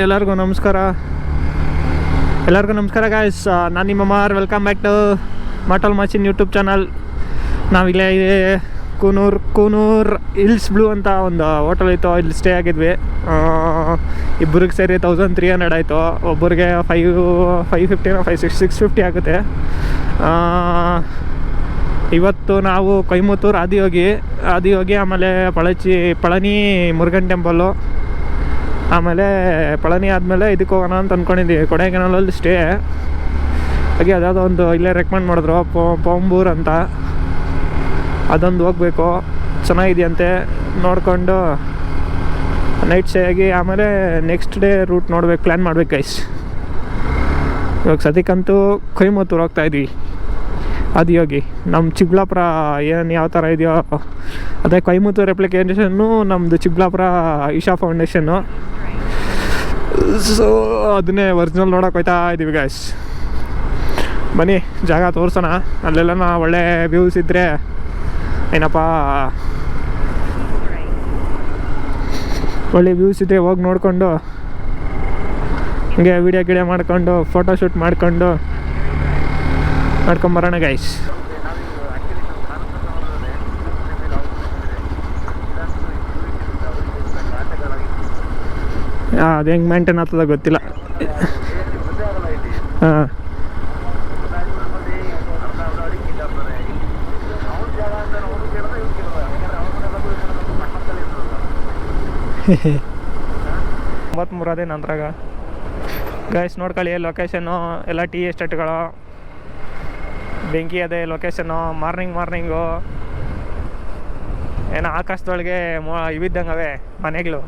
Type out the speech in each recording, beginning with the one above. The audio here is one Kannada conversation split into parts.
ಎಲ್ಲರಿಗೂ ನಮಸ್ಕಾರ ಗಾಯ್ಸ್. ನಾನು ನಿಮ್ಮ ಮಾರ್. ವೆಲ್ಕಮ್ ಬ್ಯಾಕ್ ಟು ಮಾಟಲ್ ಮಾಚಿನ್ ಯೂಟ್ಯೂಬ್ ಚಾನಲ್. ನಾವಿಲ್ಲೇ ಕೂನೂರ್ ಹಿಲ್ಸ್ ಬ್ಲೂ ಅಂತ ಒಂದು ಹೋಟೆಲ್ ಇತ್ತು, ಇಲ್ಲಿ ಸ್ಟೇ ಆಗಿದ್ವಿ. ಇಬ್ಬರಿಗೆ ಸೇರಿ 1300 ಆಯಿತು. ಒಬ್ಬರಿಗೆ 550 650 ಆಗುತ್ತೆ. ಇವತ್ತು ನಾವು ಕೊಯಮತ್ತೂರು ಆದಿಯೋಗಿ ಆಮೇಲೆ ಪಳನಿ ಮುರುಗನ್ ಟೆಂಪಲ್ಲು, ಆಮೇಲೆ ಪಳನಿ ಆದಮೇಲೆ ಇದಕ್ಕೆ ಹೋಗೋಣ ಅಂತ ಅಂದ್ಕೊಂಡಿದ್ದೀವಿ, ಕೊಡೈಕೆನಾಲಲ್ಲಿ ಸ್ಟೇ. ಹಾಗೆ ಅದ್ಯಾವುದೋ ಒಂದು ಇಲ್ಲೇ ರೆಕಮೆಂಡ್ ಮಾಡಿದ್ರು, ಪಂಬೂರ್ ಅಂತ. ಅದೊಂದು ಹೋಗಬೇಕು, ಚೆನ್ನಾಗಿದೆಯಂತೆ. ನೋಡಿಕೊಂಡು ನೈಟ್ ಸ್ಟೇ ಆಗಿ ಆಮೇಲೆ ನೆಕ್ಸ್ಟ್ ಡೇ ರೂಟ್ ಪ್ಲ್ಯಾನ್ ಮಾಡ್ಬೇಕು ಗೈಸ್. ಇವಾಗ ಸದ್ಯಕ್ಕಂತೂ ಕೊಯಮತ್ತೂರು ಹೋಗ್ತಾಯಿದ್ವಿ ಆದಿಯೋಗಿ. ನಮ್ಮ ಚಿಕ್ಕಬಳ್ಳಾಪುರ ಏನು ಯಾವ ಥರ ಇದೆಯೋ ಅದೇ ಕೊಯಮತ್ತೂರು ಅಪ್ಲಿಕೇಶನ್ನು, ನಮ್ಮದು ಚಿಕ್ಕಬಳ್ಳಾಪುರ ಇಶಾ ಫೌಂಡೇಶನ್ನು. ಸೊ ಅದನ್ನೇ ಒರಿಜಿನಲ್ ನೋಡೋಕೆ ಹೋಗ್ತಾ ಇದ್ದೀವಿ ಗಾಯ್ಸ್. ಬನ್ನಿ ಜಾಗ ತೋರಿಸೋಣ. ಅಲ್ಲೆಲ್ಲ ಒಳ್ಳೆ ವ್ಯೂಸ್ ಇದ್ದರೆ ಒಳ್ಳೆ ವ್ಯೂಸ್ ಇದ್ದರೆ ಹೋಗಿ ನೋಡಿಕೊಂಡು ಹಂಗೆ ವೀಡಿಯೋ ಮಾಡ್ಕೊಂಡು ಫೋಟೋಶೂಟ್ ಮಾಡ್ಕೊಂಬರೋಣ ಗೈಸ್. ಅದು ಹೆಂಗೆ ಮೇಂಟೈನ್ ಆಗ್ತದ ಗೊತ್ತಿಲ್ಲ. ಹಾಂ ಅದೇ ನಂತರಾಗ ಗೈಸ್ ನೋಡ್ಕೊಳ್ಳಿ ಲೊಕೇಶನ್ನು ಎಲ್ಲ ಟೀ ಎಸ್ಟೇಟ್ಗಳು, ಬೆಂಕಿ ಅದೇ ಲೊಕೇಶನ್ನು. ಮಾರ್ನಿಂಗು ಏನೋ ಆಕಾಶದೊಳಗೆ ಇವಿದ್ದಂಗೆ ಅವೇ ಮನೆಗಳು.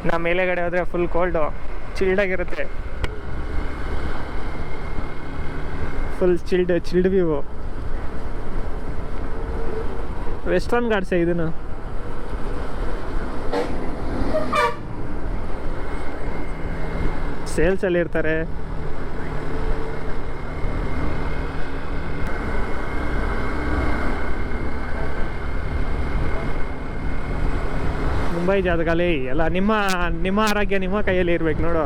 ನಮ್ಮ ಮೇಲೆಗಡೆ ಹೋದರೆ ಫುಲ್ ಕೋಲ್ಡು, ಚಿಲ್ಡಾಗಿರುತ್ತೆ. Full chilled view. ವೆಸ್ಟರ್ನ್ ಘಾಟ್ಸೇ ಇದನ್ನು. ಸೇಲ್ಸಲ್ಲಿ ಇರ್ತಾರೆ. ಮುಂಬೈ ಜಾತಕಾಲಿ ಎಲ್ಲ ನಿಮ್ಮ ಆರೋಗ್ಯ ನಿಮ್ಮ ಕೈಯಲ್ಲಿ ಇರ್ಬೇಕು ನೋಡು.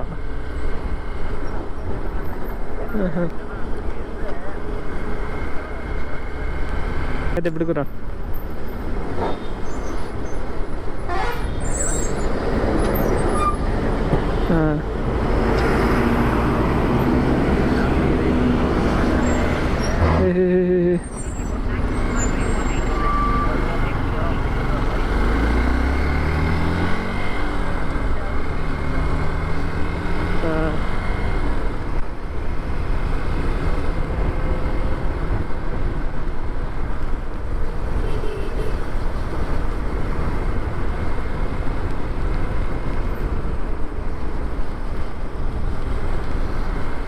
ಅದೇ ಬಿಡುಗರ ಹಾಂ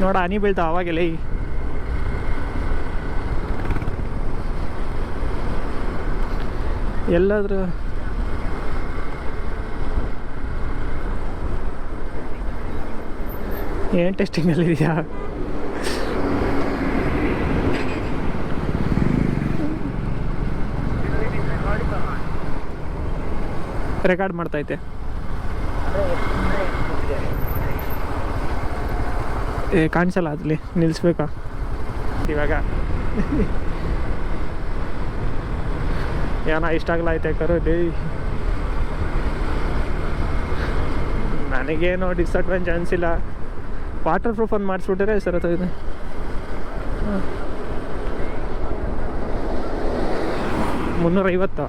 ನೋಡ ಹನಿ ಬೀಳ್ತಾವ ಅವಾಗೆಲ್ಲ. ಎಲ್ಲಾದ್ರೂ ಏನು ಟೆಸ್ಟಿಂಗಲ್ಲಿ ಇದೆಯಾ? ರೆಕಾರ್ಡ್ ಮಾಡ್ತೈತೆ. ಕಾಣಿಸಲ್ಲ ಅದಲ್ಲಿ, ನಿಲ್ಲಿಸ್ಬೇಕಾ ಇವಾಗ? ಏನೋ ಇಷ್ಟ ಆಗಲೈತೆ ಕರೋದಿ. ನನಗೇನು ಡಿಸಡ್ವಾಂಟೇಜ್ ಅನಿಸಿಲ್ಲ. ವಾಟರ್ ಪ್ರೂಫ್ ಒಂದು ಮಾಡಿಸ್ಬಿಟ್ರೆ ಸರ್ ಇದು. $350.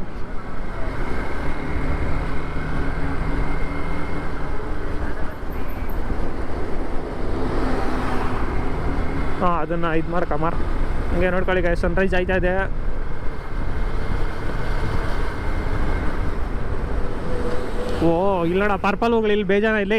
ಹಾಂ ಅದನ್ನು ಇದು ಮಾಡ್ಕಮಾರ್. ಹಂಗೆ ನೋಡ್ಕೊಳ್ಳಿ ಗಾಯ, ಸನ್ರೈಸ್ ಆಯ್ತಾ ಇದೆ. ಓ ಇಲ್ಲೋಡ ಪರ್ಪಲ್ ಹೋಗ್ಲಿ, ಇಲ್ಲಿ ಬೇಜಾನ ಇಲ್ಲ.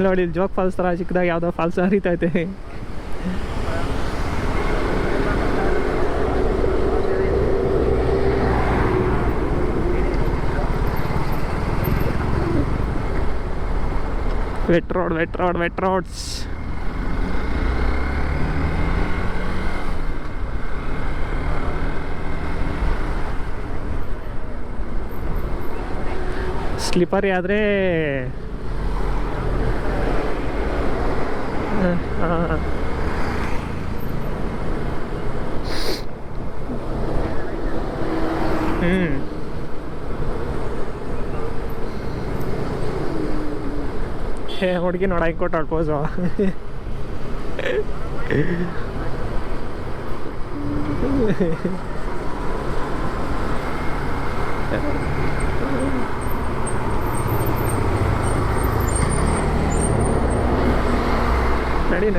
ನೋಡಿ ಜೋಗ್ ಫಾಲ್ಸ್ ಥರ ಚಿಕ್ಕದಾಗ ಯಾವುದೋ ಫಾಲ್ಸ್ ಹರಿತೈತೆ. Wet roads. ಸ್ಲಿಪ್ಪರಿ ಆದರೆ ಹುಡುಗಿ ನೋಡ ಹಿಂಗೆ ಕೊಟ್ಟು ಪೋಸು. ನಡಿ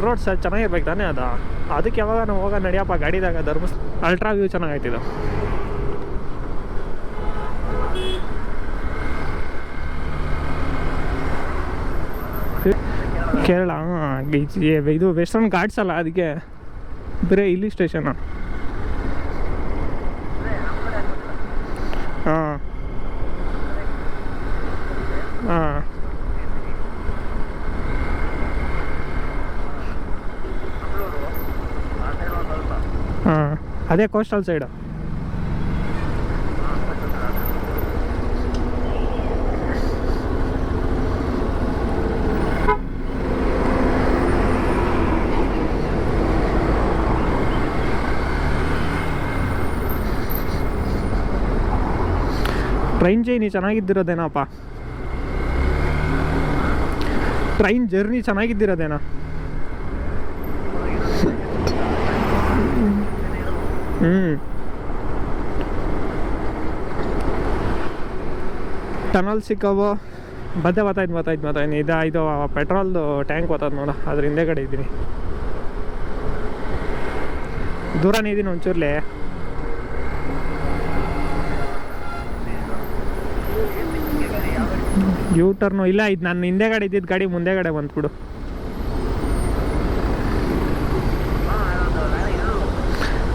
ರೋಡ್ ಸರ್ ಚೆನ್ನಾಗಿರ್ಬೇಕು ತಾನೇ ಅದು. ಅದಕ್ಕೆ ಯಾವಾಗ ನಾವು ಹೋಗ ನಡಿಯಪ್ಪ ಗಾಡಿದಾಗ ಅಲ್ಟ್ರಾ ವ್ಯೂ ಚೆನ್ನಾಗೈತಿದು. ಕೇರಳ ಇದು ವೆಸ್ಟರ್ನ್ ಘಾಟ್ಸ್ ಅಲ್ಲ, ಅದಕ್ಕೆ ಬರೀ ಇಲ್ಲಿ ಸ್ಟೇಷನು. ಹಾಂ ಹಾಂ ಹಾಂ ಅದೇ ಕೋಸ್ಟಲ್ ಸೈಡು. ಟ್ರೈನ್ ಜರ್ನಿ ಚೆನ್ನಾಗಿದ್ದಿರೋದೇನಪ್ಪ, ಟ್ರೈನ್ ಜರ್ನಿ ಚೆನ್ನಾಗಿದ್ದಿರೋದೇನಾ? ಟನಲ್ ಸಿಕ್ಕವು. ಬತ್ತಾಯ್ತು ಇದು ಪೆಟ್ರೋಲ್ದು ಟ್ಯಾಂಕ್ ಬರ್ತದೆ ನೋಡ, ಅದ್ರ ಹಿಂದೆ ಕಡೆ ಇದ್ದೀನಿ. ದೂರನೇ ಇದ್ದೀನಿ ಒಂಚೂರ್ಲೆ. ಯೂ ಟರ್ನು ಇಲ್ಲ, ಇದು ನನ್ನ ಹಿಂದೆಗಡೆ ಇದ್ದಿದ್ದು ಗಾಡಿ ಮುಂದೆಗಡೆ ಬಂದ್ಬಿಡು.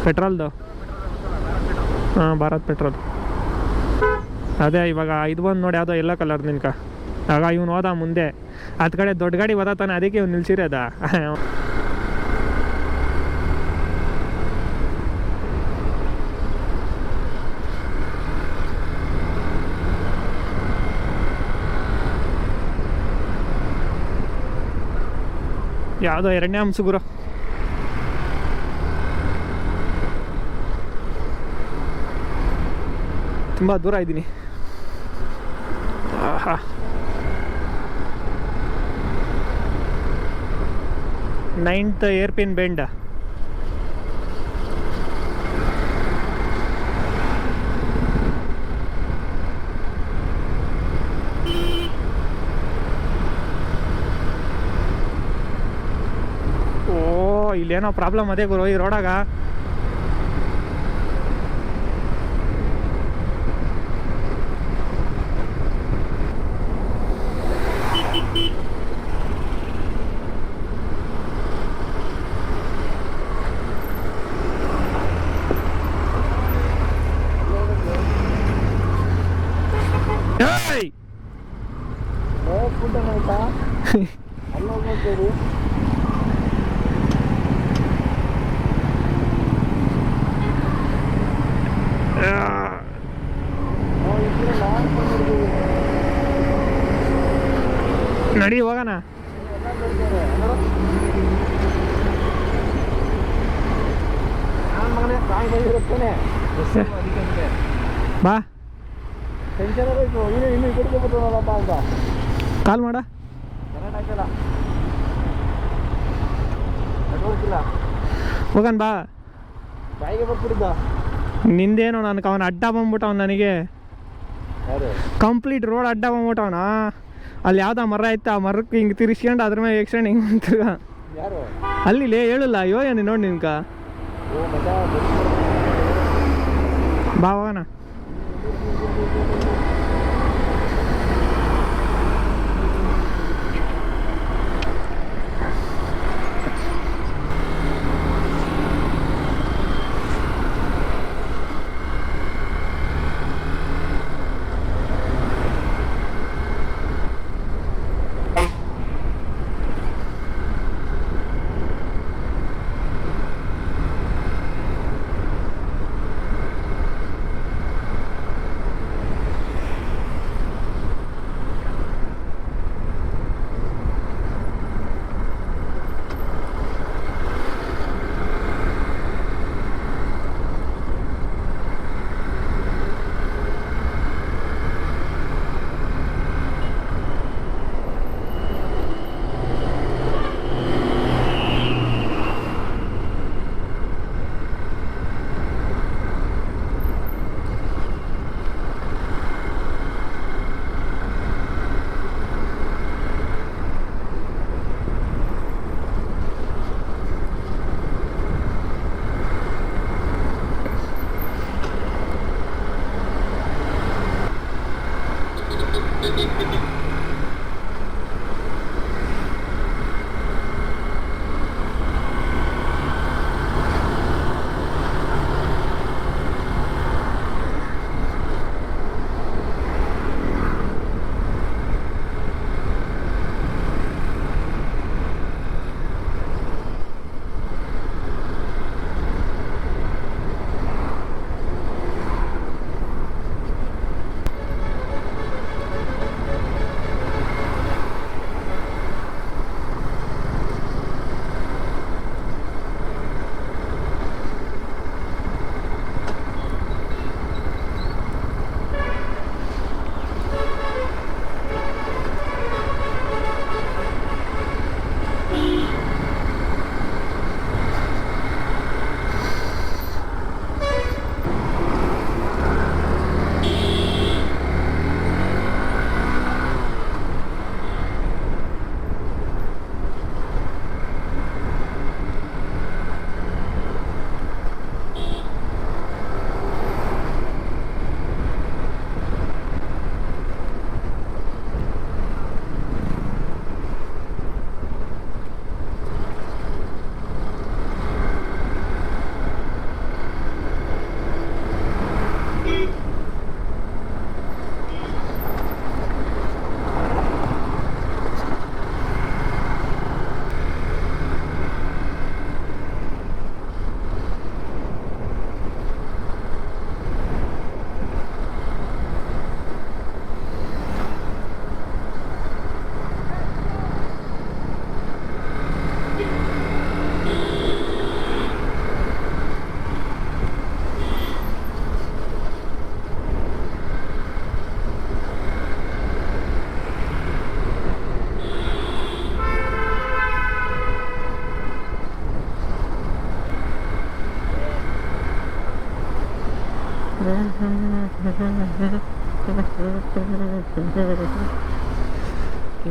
ಪೆಟ್ರೋಲ್ದು ಹಾಂ, ಭಾರತ್ ಪೆಟ್ರೋಲ್. ಅದೇ ಇವಾಗ ಇದು ಬಂದು ನೋಡಿ, ಯಾವುದೋ ಎಲ್ಲೋ ಕಲರ್ ನಿನ್ಕ. ಆಗ ಇವ್ನು ಹೋದ ಮುಂದೆ, ಹತ್ತು ಕಡೆ ದೊಡ್ಡ ಗಾಡಿ ಬತ್ತಾನೆ, ಅದಕ್ಕೆ ಇವ್ನು ನಿಲ್ಸಿರೋದ. ಯಾವುದೋ ಎರಡನೇ ಹಂಸು ಗುರು. ತುಂಬ ದೂರ ಇದ್ದೀನಿ. ಆಹಾ, 9th ಏರ್ಪಿನ್ ಬೆಂಡ್. ಇಲ್ಲೇನೋ ಪ್ರಾಬ್ಲಮ್ ಅದೇ ಗುರು ಈ ರೋಡಾಗ. ನಡಿ ಹೋಗೋಣ. ಬಾ ಕಾಲ್ ಮಾಡ. ಹೋಗನ್ ಬಾ. ನಿಂದೇನು ನನಗೆ ಅವನ ಅಡ್ಡ ಬಂದ್ಬಿಟ್ಟವನು, ನನಗೆ ಕಂಪ್ಲೀಟ್ ರೋಡ್ ಅಡ್ಡ ಬಂದ್ಬಿಟ್ಟವನ. ಅಲ್ಲಿ ಯಾವ್ದೋ ಮರ ಇತ್ತು, ಆ ಮರಕ್ಕೆ ಹಿಂಗೆ ತಿರ್ಸ್ಕೊಂಡು ಅದ್ರ ಮೇಲೆ ಎಕ್ಸ್ಟೆಂಡ್ ಹಿಂಗೆ ತಿರ್ಗ ಅಲ್ಲಿ ಹೇಳಲ್ಲ. ಅಯ್ಯೋ ಏನು ನೋಡಿ ನಿನ್ಕ. ಬಾ ಹೋಗೋಣ.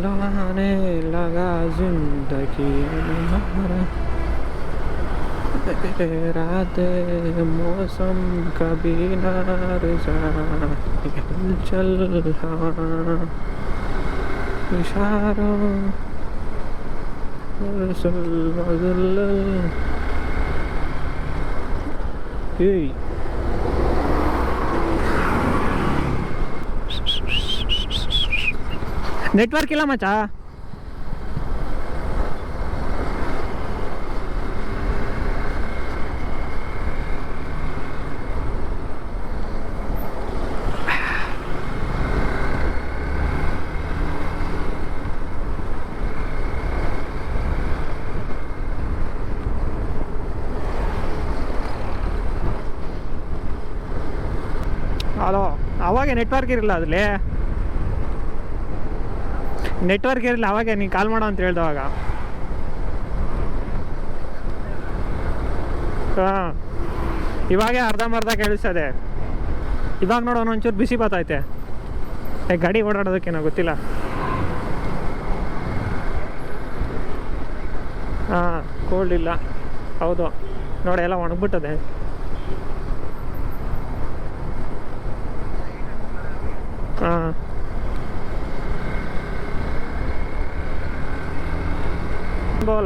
लगाने लगा जिंदगी रात मौसम कभी न रजा चल इशारों ನೆಟ್ವರ್ಕ್ ಇಲ್ಲ ಮಚ್ಚ. ಹಲೋ, ಅವಾಗ ನೆಟ್ವರ್ಕ್ ಇರಲಿಲ್ಲ ಅದ್ರಲ್ಲಿ, ನೆಟ್ವರ್ಕ್ ಇರಲಿಲ್ಲ ಅವಾಗ ನೀನು ಕಾಲ್ ಮಾಡೋ ಅಂತ ಹೇಳ್ದವಾಗ. ಹಾಂ, ಇವಾಗೇ ಅರ್ಧಂಬರ್ಧ ಕೇಳಿಸ್ತದೆ. ಇವಾಗ ನೋಡೋಣ ಒಂಚೂರು ಬಿಸಿ ಬರ್ತೈತೆ. ಗಾಡಿ ಓಡಾಡೋದಕ್ಕೇನೋ ಗೊತ್ತಿಲ್ಲ. ಹಾಂ, ಕೋಲ್ಡ್ ಇಲ್ಲ. ಹೌದು ನೋಡಿ, ಎಲ್ಲ ಒಣಗ್ಬಿಟ್ಟದೆ. ಹಾಂ,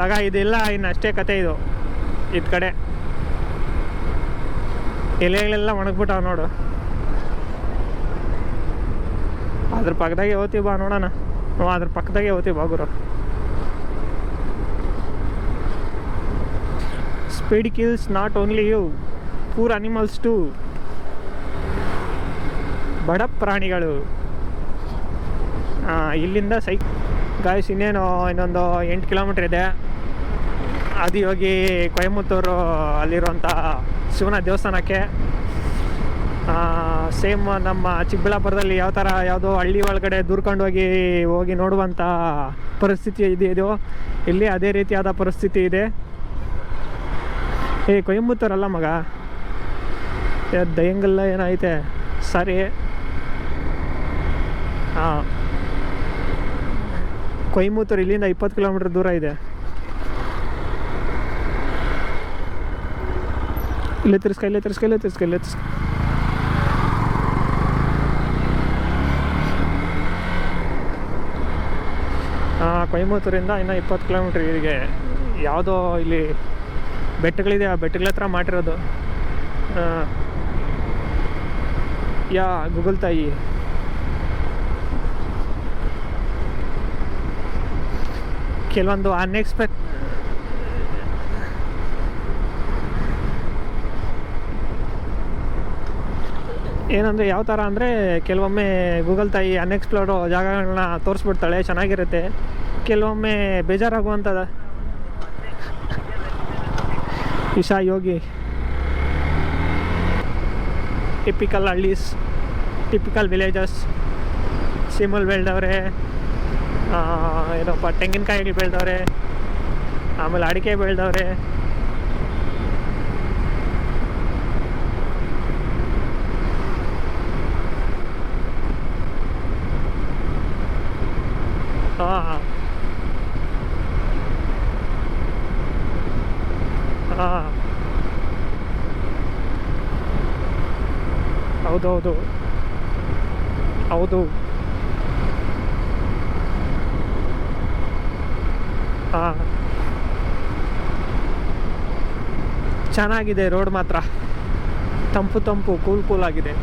ಲಗ ಇದೆಲ್ಲ ಇನ್ನು ಅಷ್ಟೇ ಕತೆ. ಇದು ಕಡೆ ಎಲೆಗಳೆಲ್ಲ ಒಣಗ್ಬಿಟ್ಟಾವ ನೋಡು. ಅದ್ರ ಪಕ್ಕದಾಗೆ ಹೋಗ್ತೀವಿ ಬಾ ನೋಡೋಣ. ಅದ್ರ ಪಕ್ಕದಾಗೆ ಹೋಗ್ತೀವಿ ಬಾ ಗುರು. Speed kills not only you, poor animals too. ಬಡ ಪ್ರಾಣಿಗಳು. ಇಲ್ಲಿಂದ ಗಾಯ್ಸ್ ಇನ್ನೇನು ಇನ್ನೊಂದು 8 ಕಿಲೋಮೀಟ್ರ್ ಇದೆ. ಅದು ಹೋಗಿ ಕೊಯಮತ್ತೂರು ಅಲ್ಲಿರುವಂಥ ಶಿವನ ದೇವಸ್ಥಾನಕ್ಕೆ. ಸೇಮ್ ನಮ್ಮ ಚಿಕ್ಕಬಳ್ಳಾಪುರದಲ್ಲಿ ಯಾವ ಥರ ಯಾವುದೋ ಹಳ್ಳಿ ಒಳಗಡೆ ದೂರ್ಕೊಂಡು ಹೋಗಿ ನೋಡುವಂಥ ಪರಿಸ್ಥಿತಿ ಇದೆಯೋ, ಇಲ್ಲಿ ಅದೇ ರೀತಿಯಾದ ಪರಿಸ್ಥಿತಿ ಇದೆ. ಕೊಯಮತ್ತೂರಲ್ಲ ಮಗ, ದಯ್ಯಂಗಲ್ಲ ಏನೈತೆ ಸರಿ. ಹಾಂ, ಕೊಯಮತ್ತೂರು ಇಲ್ಲಿಂದ 20 ಕಿಲೋಮೀಟ್ರ್ ದೂರ ಇದೆ. ಇಲ್ಲೇ ತಿರ್ಸ್ಕ. ಹಾಂ, ಕೊಯಮತ್ತೂರಿಂದ ಇನ್ನು 20 ಕಿಲೋಮೀಟ್ರ್ ಇಲ್ಲಿಗೆ. ಯಾವುದೋ ಇಲ್ಲಿ ಬೆಟ್ಟಗಳಿದೆ, ಆ ಬೆಟ್ಟಗಳ ಹತ್ರ ಮಾಡಿರೋದು. ಗೂಗಲ್ ತಾಯಿ. ಕೆಲವೊಂದು ಏನಂದರೆ ಯಾವ ಥರ ಅಂದರೆ, ಕೆಲವೊಮ್ಮೆ ಗೂಗಲ್ ತಾಯಿ ಅನ್ಎಕ್ಸ್ಪ್ಲೋರ್ಡ್ ಜಾಗಗಳನ್ನ ತೋರಿಸ್ಬಿಡ್ತಾಳೆ, ಚೆನ್ನಾಗಿರುತ್ತೆ. ಕೆಲವೊಮ್ಮೆ ಬೇಜಾರಾಗುವಂಥದ್ದು. ಇಶಾ ಯೋಗಿ, ಟಿಪಿಕಲ್ ಹಳ್ಳೀಸ್, ಟಿಪಿಕಲ್ ವಿಲೇಜಸ್. ಸಿಮಲ್ ಬೆಳೆದವ್ರೆ, ಏನಪ್ಪ ತೆಂಗಿನಕಾಯಿಗಳು ಬೆಳೆದವ್ರೆ, ಆಮೇಲೆ ಅಡಿಕೆ ಬೆಳೆದವ್ರೆ. ಹಾಂ ಹಾಂ, ಹೌದು. ಹಾಂ, ಚೆನ್ನಾಗಿದೆ ರೋಡ್ ಮಾತ್ರ. ತಂಪು ಕೂಲ್ ಆಗಿದೆ.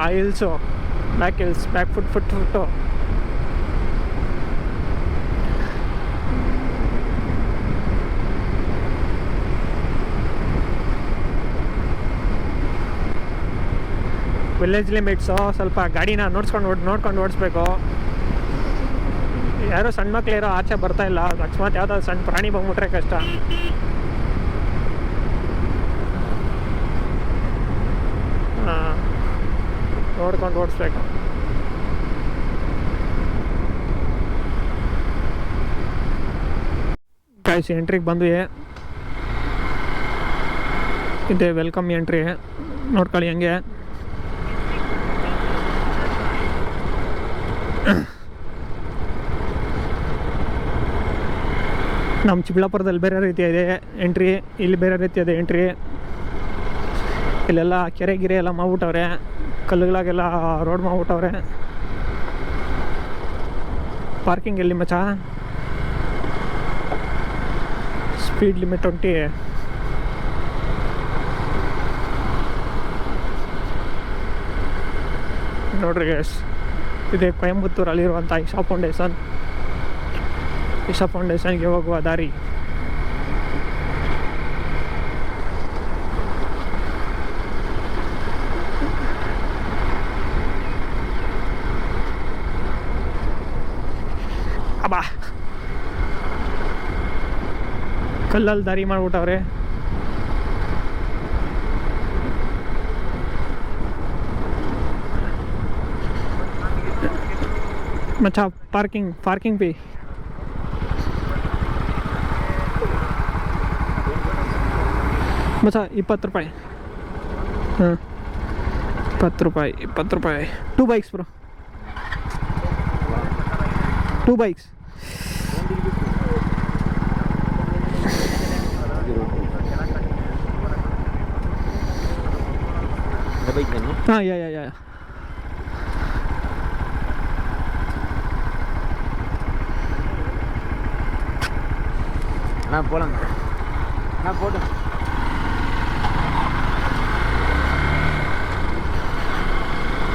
ಆ hills, back foot. Village limits. ಸ್ವಲ್ಪ ಗಾಡಿನ ನೋಡ್ಕೊಂಡು ಓಡಿಸ್ಬೇಕು. ಯಾರೋ ಸಣ್ಣ ಮಕ್ಳು ಆಚೆ ಬರ್ತಾಯಿಲ್ಲ, ಅಕಸ್ಮಾತ್ ಯಾವುದಾದ್ರು ಸಣ್ಣ ಪ್ರಾಣಿ ಬಂದ್ಬಿಟ್ರೆ ಕಷ್ಟ. ನೋಡ್ಕೊಂಡು ಓಡಿಸ್ಬೇಕು. ಕಾಯಿಸಿ ಎಂಟ್ರಿಗೆ ಬಂದ್ವಿ. ಇದೆ ವೆಲ್ಕಮ್ ಎಂಟ್ರಿ, ನೋಡ್ಕೊಳ್ಳಿ ಹಂಗೆ. ನಮ್ಮ ಚಿಕ್ಕಬಳ್ಳಾಪುರದಲ್ಲಿ ಬೇರೆ ರೀತಿ ಇದೆ ಎಂಟ್ರಿ, ಇಲ್ಲಿ ಬೇರೆ ರೀತಿ ಇದೆ ಎಂಟ್ರಿ. ಇಲ್ಲೆಲ್ಲ ಕೆರೆ ಗಿರೆ ಎಲ್ಲ ಮಾಡ್ಬಿಟ್ಟವ್ರೆ, ಕಲ್ಲುಗಳಾಗೆಲ್ಲ ರೋಡ್ ಮಾಡ್ಬಿಟ್ಟವ್ರೆ. ಪಾರ್ಕಿಂಗ್ ಎಲ್ಲಿ ಮಚ್ಚ? Speed limit 20. ನೋಡ್ರಿ ಗೈಸ್, ಇದೆ ಕೊಯಂಬತ್ತೂರಲ್ಲಿರುವಂಥ ಇಶಾ ಫೌಂಡೇಶನ್. ಇಶಾ ಫೌಂಡೇಶನ್ಗೆ ಹೋಗುವ ದಾರಿ. ಅಬ್ಬಾ, ಕಲ್ಲಲ್ಲಿ ದಾರಿ ಮಾಡ್ಬಿಟ್ಟವ್ರೆ. ಮಚ್ಚ ಪಾರ್ಕಿಂಗ್ ಫೀ ಮಚ್ಚ 20 ರೂಪಾಯಿ. ಹಾಂ 20 ರೂಪಾಯಿ. 2 ಬೈಕ್ಸ್ ಬ್ರೋ, 2 ಬೈಕ್ಸ್. ಹಾಂ ಯಾ போலாம் போட்டு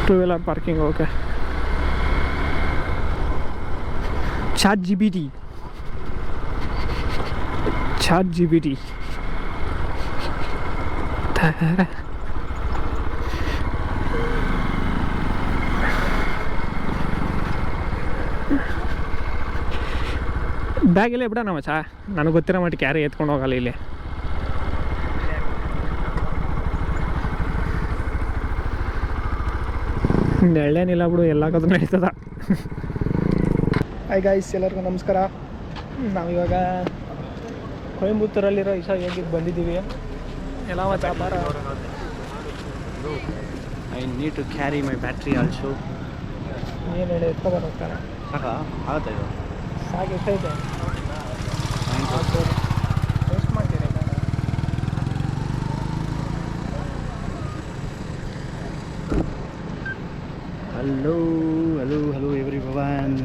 ಟೂ ವೀಲರ್ ಪಾರ್ಕಿಂಗ್. ಓಕೆ. ಚಾಟ್ ಜಿ ಬಿ ಟಿ ಬ್ಯಾಗೆಲ್ಲ ಬಿಡೋಣ ಮಚ್ಚ, ನನಗೆ ಗೊತ್ತಿರೋ ಮಟ್ಟಿಗೆ ಯಾರು ಎತ್ಕೊಂಡು ಹೋಗಲ್ಲ ಇಲ್ಲಿ. ಎಳ್ಳೇನಿಲ್ಲ ಬಿಡು, ಎಲ್ಲಾಕದ್ರೂ ನಡೀತದ. ಹಾಯ್ ಗಾಯ್ಸ್, ಎಲ್ಲರಿಗೂ ನಮಸ್ಕಾರ. ನಾವಿವಾಗ ಕೊಯಂಬತ್ತೂರಲ್ಲಿರೋ ಇಶಾ ಯೋಗಿಗೆ ಬಂದಿದ್ದೀವಿ. ಎಲ್ಲ ಮಚ್ಚ ಬಾರ. I need to carry my battery also. ಏನು ಹೇಳಿ ಎತ್ಕೊಬಾರ ಹೋಗ್ತಾನೆ. ಆಗುತ್ತೆ ಇದು ಸಾಕು. ಎಷ್ಟೈತೆ ಎಷ್ಟು ಮಾಡ್ತೀರಿ? ಹಲೋ ಎವ್ರಿ ಭವನ್.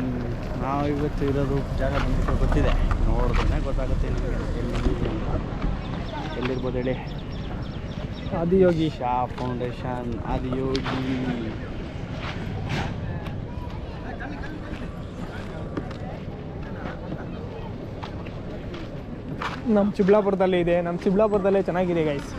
ನಾವು ಇವತ್ತು ಇರೋದು ಜಾಗ ಬಂದ್ಬಿಟ್ಟು ಗೊತ್ತಿದೆ, ನೋಡಿದ್ರೆ ಗೊತ್ತಾಗುತ್ತೆ ನಿಮಗೆ ಎಲ್ಲಿರ್ಬೋದು ಹೇಳಿ. ಆದಿಯೋಗಿ ಇಶಾ ಫೌಂಡೇಶನ್, ಆದಿಯೋಗಿ. ನಮ್ಮ ಚಿಕ್ಕಬಳ್ಳಾಪುರದಲ್ಲಿ ಇದೆ. ನಮ್ಮ ಚಿಕ್ಕಬಳ್ಳಾಪುರದಲ್ಲೇ ಚೆನ್ನಾಗಿದೆ ಗೈಸ್.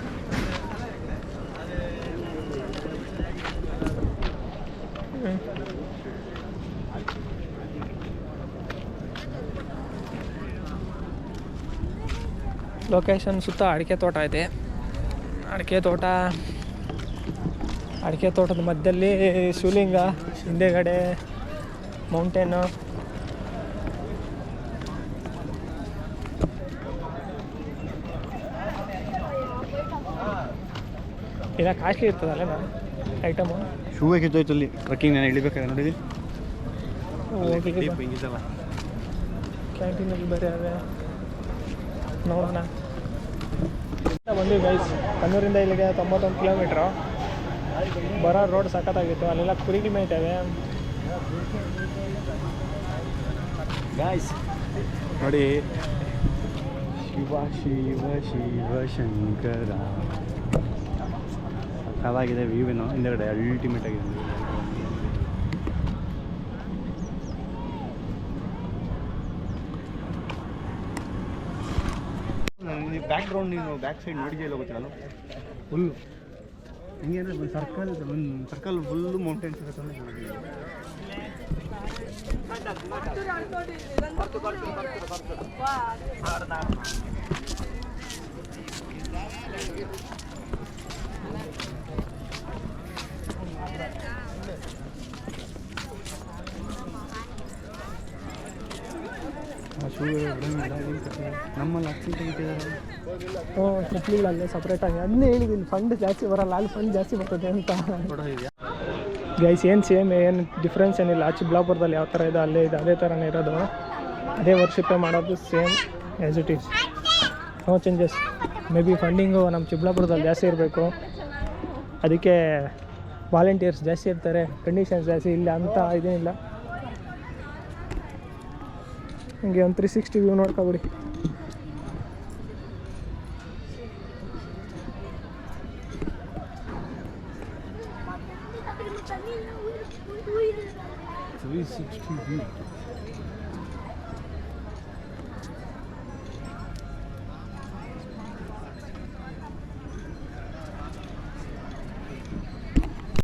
ಲೊಕೇಶನ್ ಸುತ್ತ ಅಡಿಕೆ ತೋಟ ಇದೆ. ಅಡಿಕೆ ತೋಟದ ಮಧ್ಯದಲ್ಲಿ ಶಿವಲಿಂಗ, ಹಿಂದೆಗಡೆ ಮೌಂಟೇನು. ಇಲ್ಲ ಕಾಸ್ಟ್ಲಿ ಇರ್ತದಲ್ಲ ನಾನು ಐಟಮು. ಶೂ ಕಿತ್ತೋಯ್ತು ಅಲ್ಲಿ ಟ್ರಕ್ಕಿಂಗ್ ನಾನು ಇಳಿಬೇಕಾದ್ರೆ ನೋಡಿದ್ವಿ. ಹಿಂಗಿದ್ದಲ್ಲ ಕ್ಯಾಂಟೀನಲ್ಲಿ ಬೇರೆ ಅದೇ ನೋಡೋಣ. ಬಂದಿವಿ ಗೈಸ್, ಕಣ್ಣೂರಿಂದ ಇಲ್ಲಿಗೆ 91 ಕಿಲೋಮೀಟ್ರು. ಬರೋ ರೋಡ್ ಸಖತ್ತಾಗಿತ್ತು. ಅಲ್ಲೆಲ್ಲ ಕುರಿಗಳು ಮೇಯ್ತವೆ. ಗಾಯ್ಸ್ ನೋಡಿ, ಶಿವ ಶಿವ ಶಿವ ಶಂಕರ. ಸಕ್ಕತ್ತಾಗಿದೆ ವ್ಯೂವೇನು. ಹಿಂದೆಗಡೆ ಅಲ್ಟಿಮೇಟ್ ಆಗಿದೆ. ಬ್ಯಾಕ್ ಗ್ರೌಂಡ್ ನೀನು ಬ್ಯಾಕ್ ಸೈಡ್ ನೋಡಿದೆಯಲ್ಲ ಗೊತ್ತಿಲ್ಲ ಫುಲ್ಲು ಹಿಂಗೇನು ಒಂದು ಸರ್ಕಲ್ ಫುಲ್ಲು ಮೌಂಟೇನ್ಸ್ ಇರುತ್ತೆ. ನಮ್ಮಲ್ಲಿ 10 ಗಂಟೆ ಇಟ್ಟಿದ್ದಾರೆ. ಹ್ಞೂ ಸಿಕ್ಲಿಲ್ಲ ಅಲ್ಲೇ ಸಪ್ರೇಟಾಗಿ ಅದನ್ನೇ ಹೇಳಿದ್ದೀನಿ ಫಂಡ್ ಜಾಸ್ತಿ ಬರಲ್ಲ ಅಲ್ಲಿ ಫಂಡ್ ಜಾಸ್ತಿ ಬರ್ತದೆ ಅಂತ. ಗೈಸ್ ಏನು ಸೇಮ್ ಏನು ಡಿಫ್ರೆನ್ಸ್ ಏನಿಲ್ಲ. ಚಿಕ್ಕಬಳ್ಳಾಪುರದಲ್ಲಿ ಯಾವ ಥರ ಇದೆ ಅಲ್ಲೇ ಇದೆ, ಅದೇ ಥರನೇ ಇರೋದು, ಅದೇ ವರ್ಷಿಪೇ ಮಾಡೋದು same as it is, no changes. Maybe funding ನಮ್ಮ ಚಿಕ್ಕಬಳ್ಳಾಪುರದಲ್ಲಿ ಜಾಸ್ತಿ ಇರಬೇಕು, ಅದಕ್ಕೆ ವಾಲಂಟಿಯರ್ಸ್ ಜಾಸ್ತಿ ಇರ್ತಾರೆ, ಕಂಡೀಷನ್ಸ್ ಜಾಸ್ತಿ ಇಲ್ಲ ಅಂತ ಇದೇನಿಲ್ಲ. ಹಿಂಗೆ ಒಂದು 360 ವ್ಯೂ ನೋಡ್ಕೊಬಿಡಿ.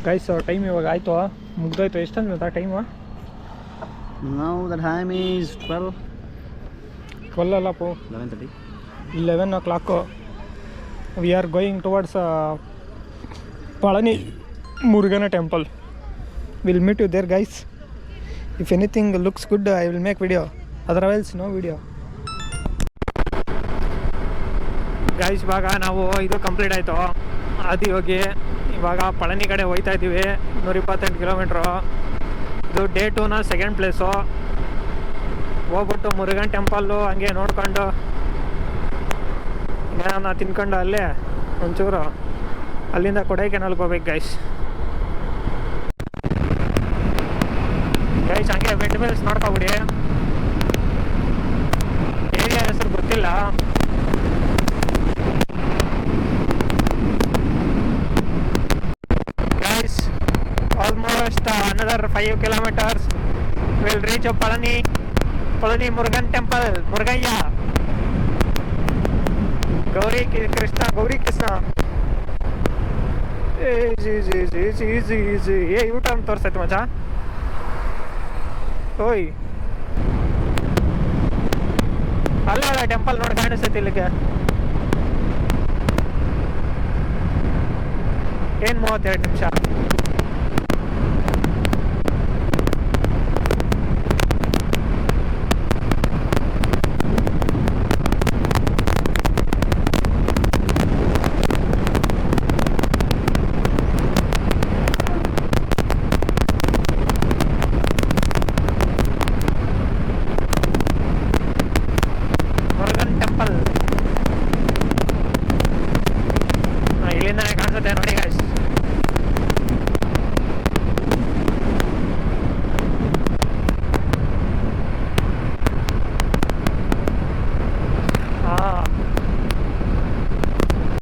ಗೈಸ್ ಟೈಮ್ ಇವಾಗ ಆಯಿತು, ಮುಗ್ದೋಯ್ತು. ಎಷ್ಟಂದು ಗೊತ್ತಾ time? Now the time is 12. 12 ಅಲ್ಲಪ್ಪು, 11:30. 11 o'clock. We are going towards Palani Murugana temple. We'll meet you there, guys. If anything looks good, I will make video. Otherwise, no video. Guys ಇವಾಗ ನಾವು ಇದು ಕಂಪ್ಲೀಟ್ ಆಯಿತು ಆದಿಯೋಗಿ. ಇವಾಗ ಪಳನಿ ಕಡೆ ಹೋಗ್ತಾ ಇದ್ದೀವಿ, 128 ಕಿಲೋಮೀಟ್ರು. ಇದು ಡೇ 2ನ ಸೆಕೆಂಡ್ ಪ್ಲೇಸು. ಹೋಗ್ಬಿಟ್ಟು ಮುರುಗನ್ ಟೆಂಪಲ್ಲು ಹಂಗೆ ನೋಡ್ಕೊಂಡು ಏನಾನ ತಿನ್ಕೊಂಡು ಅಲ್ಲೇ ಒಂಚೂರು ಅಲ್ಲಿಂದ ಕೊಡೈಕೆನಾಲ್ಗೆ ಹೋಗ್ಬೇಕು ಗೈಸ್. ಹಂಗೆ ವೆಡ್ ಮಿಲ್ಸ್ ನೋಡ್ಕೊಬಿಡಿ. ಏರಿಯಾ ಹೆಸರು ಗೊತ್ತಿಲ್ಲ. Guys almost another 5 kilometers we'll reach Palani Murugan temple. Murugayya Gauri Krishna. easy. ಏ ಊಟ ತೋರಿಸ್ತೈತೆ ಮಚ್ಚ. ಓಯ್ ಅಲ್ಲೇ ಟೆಂಪಲ್ ನೋಡಿ ಕಾಣಿಸ್ತೈತಿ ಇಲ್ಲಿಗೆ. ಏನು 32 ನಿಮಿಷ. ಇಲ್ಲಿಂದನೇ ಕಾಣಿಸುತ್ತೆ ನೋಡಿ ಗೈಸ್.